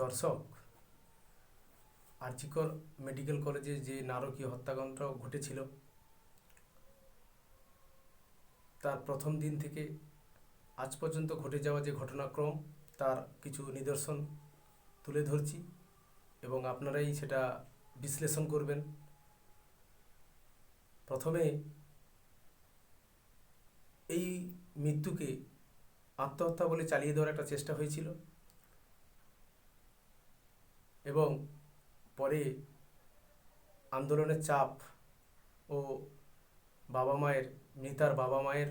দর্শক, আরজিকর মেডিকেল কলেজে যে নারকীয় হত্যাকাণ্ড ঘটেছিল তার প্রথম দিন থেকে আজ পর্যন্ত ঘটে যাওয়া যে ঘটনাক্রম তার কিছু নিদর্শন তুলে ধরছি এবং আপনারাই সেটা বিশ্লেষণ করবেন। প্রথমে এই মৃত্যুকে আত্মহত্যা বলে চালিয়ে দেওয়ার একটা চেষ্টা হয়েছিল এবং পরে আন্দোলনের চাপ ও মৃতার বাবা মায়ের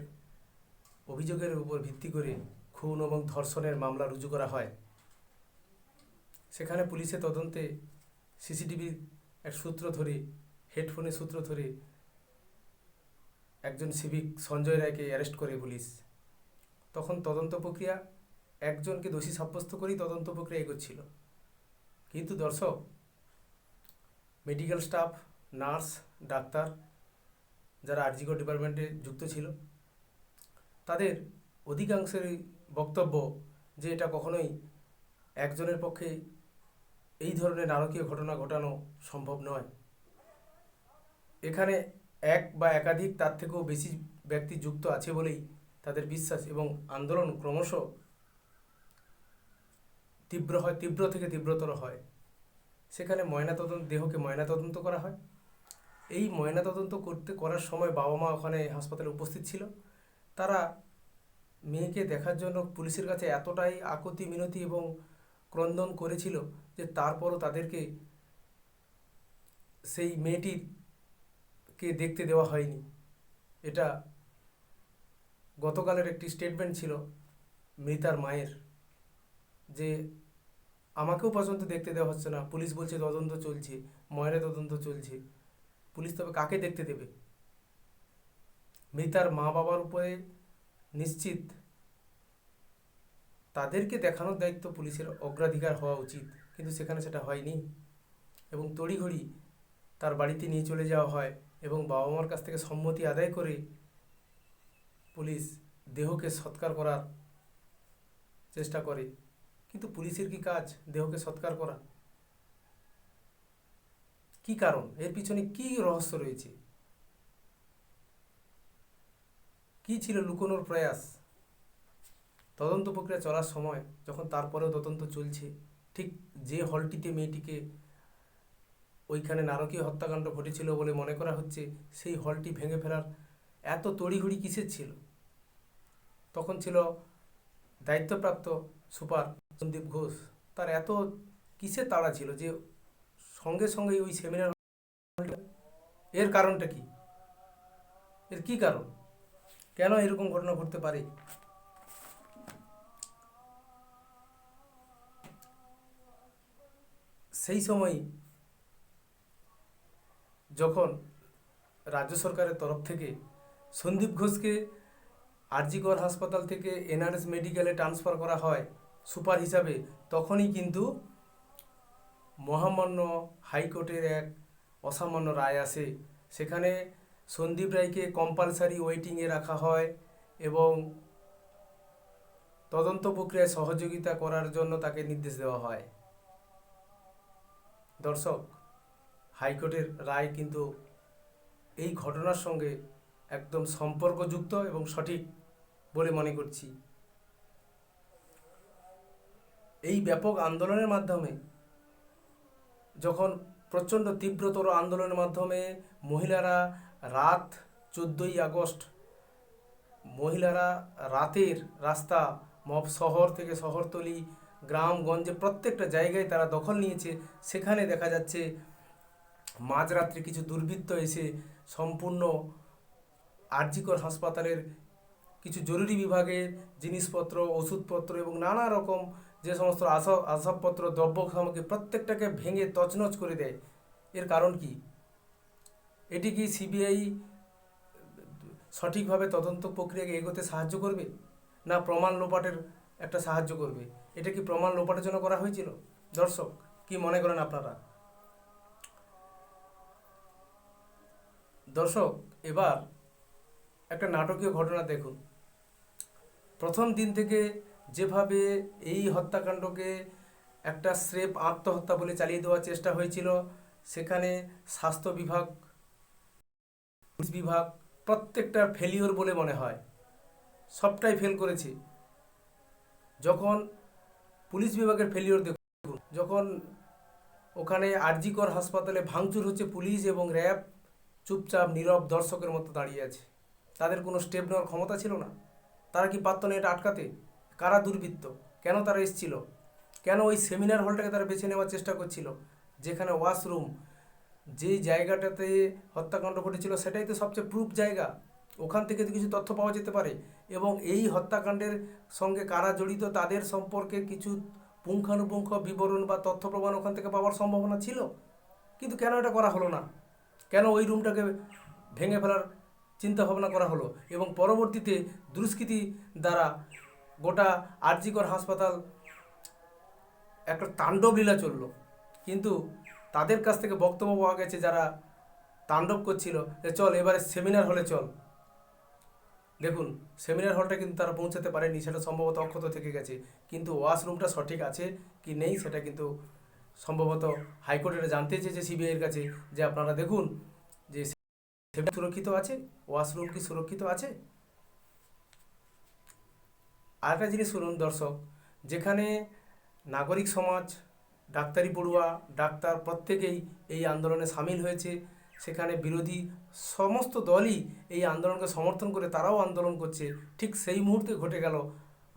অভিযোগের উপর ভিত্তি করে খুন এবং ধর্ষণের মামলা রুজু করা হয়। সেখানে পুলিশের তদন্তে সিসিটিভির এক সূত্র ধরে, হেডফোনের সূত্র ধরে একজন সিভিক সঞ্জয় রায়কে অ্যারেস্ট করে পুলিশ। তখন তদন্ত প্রক্রিয়া একজনকে দোষী সাব্যস্ত করেই তদন্ত প্রক্রিয়া এগোচ্ছিল। কিন্তু দর্শক, মেডিকেল স্টাফ, নার্স, ডাক্তার যারা আরজিকর ডিপার্টমেন্টে যুক্ত ছিল তাদের অধিকাংশেরই বক্তব্য যে এটা কখনোই একজনের পক্ষে এই ধরনের নারকীয় ঘটনা ঘটানো সম্ভব নয়। এখানে এক বা একাধিক তার থেকেও বেশি ব্যক্তি যুক্ত আছে বলেই তাদের বিশ্বাস এবং আন্দোলন ক্রমশ তীব্র থেকে তীব্রতর হয়। সেখানে দেহকে ময়নাতদন্ত করা হয়। এই ময়নাতদন্ত করার সময় বাবা মা ওখানে হাসপাতালে উপস্থিত ছিল। তারা মেয়েকে দেখার জন্য পুলিশের কাছে এতটাই আকুতি মিনতি এবং ক্রন্দন করেছিল যে তারপরও তাদেরকে সেই মেয়েটিকে দেখতে দেওয়া হয়নি। এটা গতকালের একটি স্টেটমেন্ট ছিল মৃতার মায়ের, যে আমাকেও পর্যন্ত দেখতে দেওয়া হচ্ছে না, পুলিশ বলছে তদন্ত চলছে, ময়না তদন্ত চলছে। পুলিশ তবে কাকে দেখতে দেবে? মৃতার মা বাবার উপরে নিশ্চিত তাদেরকে দেখানোর দায়িত্ব পুলিশের অগ্রাধিকার হওয়া উচিত, কিন্তু সেখানে সেটা হয়নি এবং তড়িঘড়ি তার বাড়িতে নিয়ে চলে যাওয়া হয় এবং বাবা মার কাছ থেকে সম্মতি আদায় করে পুলিশ দেহকে সৎকার করার চেষ্টা করে। কিন্তু পুলিশের কি কাজ দেহকে সৎকার করা? কি কারণ? এর পিছনে কি রহস্য রয়েছে? কি ছিল লুকোনোর প্রয়াস? তদন্ত প্রক্রিয়া চলার সময় যখন তারপরেও তদন্ত চলছে, ঠিক যে হলটিতে মেয়েটিকে ওইখানে নারকীয় হত্যাকাণ্ড ঘটেছিল বলে মনে করা হচ্ছে, সেই হলটি ভেঙে ফেলার এত তড়িঘড়ি কিসের ছিল? তখন ছিল দায়িত্বপ্রাপ্ত সুপার সন্দীপ ঘোষ। তার এত কিসের তাড়া ছিল যে সঙ্গে সঙ্গে ওই সেমিনার, এর কারণটা কি? এর কি কারণ? কেন এরকম ঘটনা ঘটতে পারে? সেই সময় যখন রাজ্য সরকারের তরফ থেকে সন্দীপ ঘোষকে আরজিকর হাসপাতাল থেকে এনআরএস মেডিকেলে ট্রান্সফার করা হয় সুপার হিসাবে, তখনই কিন্তু মহামান্য হাইকোর্টের এক অসামান্য রায় আসে। সেখানে সন্দীপ রায়কে কম্পালসারি ওয়েটিংয়ে রাখা হয় এবং তদন্ত প্রক্রিয়ায় সহযোগিতা করার জন্য তাকে নির্দেশ দেওয়া হয়। দর্শক, হাইকোর্টের রায় কিন্তু এই ঘটনার সঙ্গে একদম সম্পর্কযুক্ত এবং সঠিক বলে মনে করছি। এই ব্যাপক আন্দোলনের মাধ্যমে, যখন প্রচণ্ড তীব্রতর আন্দোলনের মাধ্যমে মহিলারা রাত 14ই আগস্ট মহিলারা রাতের রাস্তা শহর থেকে শহরতলি, গ্রামগঞ্জে প্রত্যেকটা জায়গায় তারা দখল নিয়েছে। সেখানে দেখা যাচ্ছে মাঝরাত্রে কিছু দুর্বৃত্ত এসে সম্পূর্ণ আরজিকর হাসপাতালের কিছু জরুরি বিভাগের জিনিসপত্র, ওষুধপত্র এবং নানা রকম যে সমস্ত আসবাবপত্র, দ্রব্য সামগ্রী প্রত্যেকটাকে ভেঙে তছনছ করে দেয়। এর কারণ কি? এটি কি সিবিআই সঠিকভাবে তদন্ত প্রক্রিয়াকে এগোতে সাহায্য করবে, না প্রমাণ লোপাটের একটা সাহায্য করবে? এটা কি প্রমাণ লোপাটের জন্য করা হয়েছিল? দর্শক, কি মনে করেন আপনারা? দর্শক, এবার একটা নাটকীয় ঘটনা দেখুন। প্রথম দিন থেকে যেভাবে এই হত্যাকাণ্ডকে একটা স্রেফ আত্মহত্যা বলে চালিয়ে দেওয়ার চেষ্টা হয়েছিল। সেখানে স্বাস্থ্য বিভাগ, পুলিশ বিভাগ প্রত্যেকটার ফেলিওর বলে মনে হয়, সবটাই ফেল করেছে। যখন পুলিশ বিভাগের ফেলিওর দেখুন, যখন ওখানে আরজিকর হাসপাতালে ভাঙচুর হচ্ছে, পুলিশ এবং র্যাব চুপচাপ নীরব দর্শকের মতো দাঁড়িয়ে আছে। তাদের কোনো স্টেপ নেওয়ার ক্ষমতা ছিল না। তারা কি পারত না এটা আটকাতে? কারা দুর্বৃত্ত? কেন তারা এসেছিল? কেন ওই সেমিনার হলটাকে তারা বেছে নেওয়ার চেষ্টা করছিল, যেখানে ওয়াশরুম, যেই জায়গাটাতে হত্যাকাণ্ড ঘটেছিল সেটাই তো সবচেয়ে প্রুফ জায়গা। ওখান থেকে তো কিছু তথ্য পাওয়া যেতে পারে, এবং এই হত্যাকাণ্ডের সঙ্গে কারা জড়িত তাদের সম্পর্কে কিছু পুঙ্খানুপুঙ্খ বিবরণ বা তথ্য প্রমাণ ওখান থেকে পাওয়ার সম্ভাবনা ছিল। কিন্তু কেন এটা করা হলো না? কেন ওই রুমটাকে ভেঙে ফেলার চিন্তা ভাবনা করা হলো, এবং পরবর্তীতে দুষ্কৃতী দ্বারা গোটা আরজিকর হাসপাতাল একটা তাণ্ডব লীলা চলল। কিন্তু তাদের কাছ থেকে বক্তব্য পাওয়া গেছে যারা তাণ্ডব করছিল, যে চল এবারে সেমিনার হলে চল। দেখুন, সেমিনার হলটা কিন্তু তারা পৌঁছাতে পারেনি, সেটা সম্ভবত অক্ষত থেকে গেছে। কিন্তু ওয়াশরুমটা সঠিক আছে কি নেই সেটা কিন্তু সম্ভবত হাইকোর্ট এটা জানতে চেয়েছে সিবিআইয়ের কাছে, যে আপনারা দেখুন যে সেটা সুরক্ষিত আছে, ওয়াশরুম কি সুরক্ষিত আছে। আরেকটা জিনিস শুনুন দর্শক, যেখানে নাগরিক সমাজ, ডাক্তারি পড়ুয়া, ডাক্তার প্রত্যেকেই এই আন্দোলনে সামিল হয়েছে, সেখানে বিরোধী সমস্ত দলই এই আন্দোলনকে সমর্থন করে তারাও আন্দোলন করছে। ঠিক সেই মুহূর্তে ঘটে গেল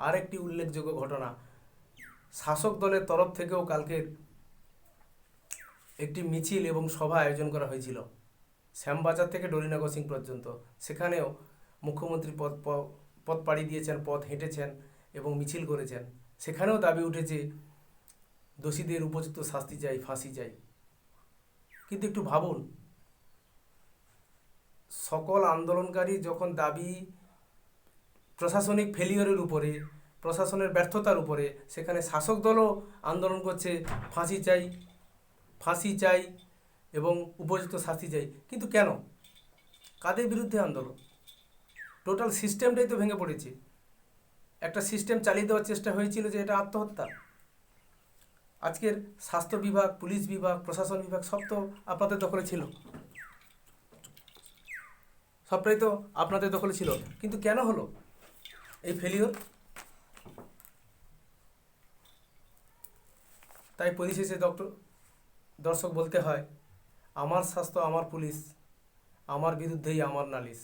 আরেকটি উল্লেখযোগ্য ঘটনা। শাসক দলের তরফ থেকেও কালকের একটি মিছিল এবং সভা আয়োজন করা হয়েছিল শ্যামবাজার থেকে ডলিনগর সিং পর্যন্ত। সেখানেও মুখ্যমন্ত্রী পথ পাড়ি দিয়েছেন, পথ হেঁটেছেন এবং মিছিল করেছেন। সেখানেও দাবি উঠেছে দোষীদের উপযুক্ত শাস্তি চাই, ফাঁসি চাই। কিন্তু একটু ভাবুন, সকল আন্দোলনকারী যখন দাবি প্রশাসনিক ফেলিওরের উপরে, প্রশাসনের ব্যর্থতার উপরে, সেখানে শাসক দলও আন্দোলন করছে ফাঁসি চাই, ফাঁসি চাই এবং উপযুক্ত শাস্তি চাই। কিন্তু কেন? কাদের বিরুদ্ধে আন্দোলন? টোটাল সিস্টেমটাই তো ভেঙে পড়েছে। একটা সিস্টেম চালিয়ে দেওয়ার চেষ্টা হয়েছিল যে এটা আত্মহত্যা। আজকের স্বাস্থ্য বিভাগ, পুলিশ বিভাগ, প্রশাসন বিভাগ সব তো আপনাদের দখলে ছিল, সবটাই তো আপনাদের দখলে ছিল। কিন্তু কেন হলো এই ফেলিওর? তাই পরিশেষে দর্শক বলতে হয়, আমার স্বাস্থ্য আমার পুলিশ, আমার বিরুদ্ধেই আমার নালিশ।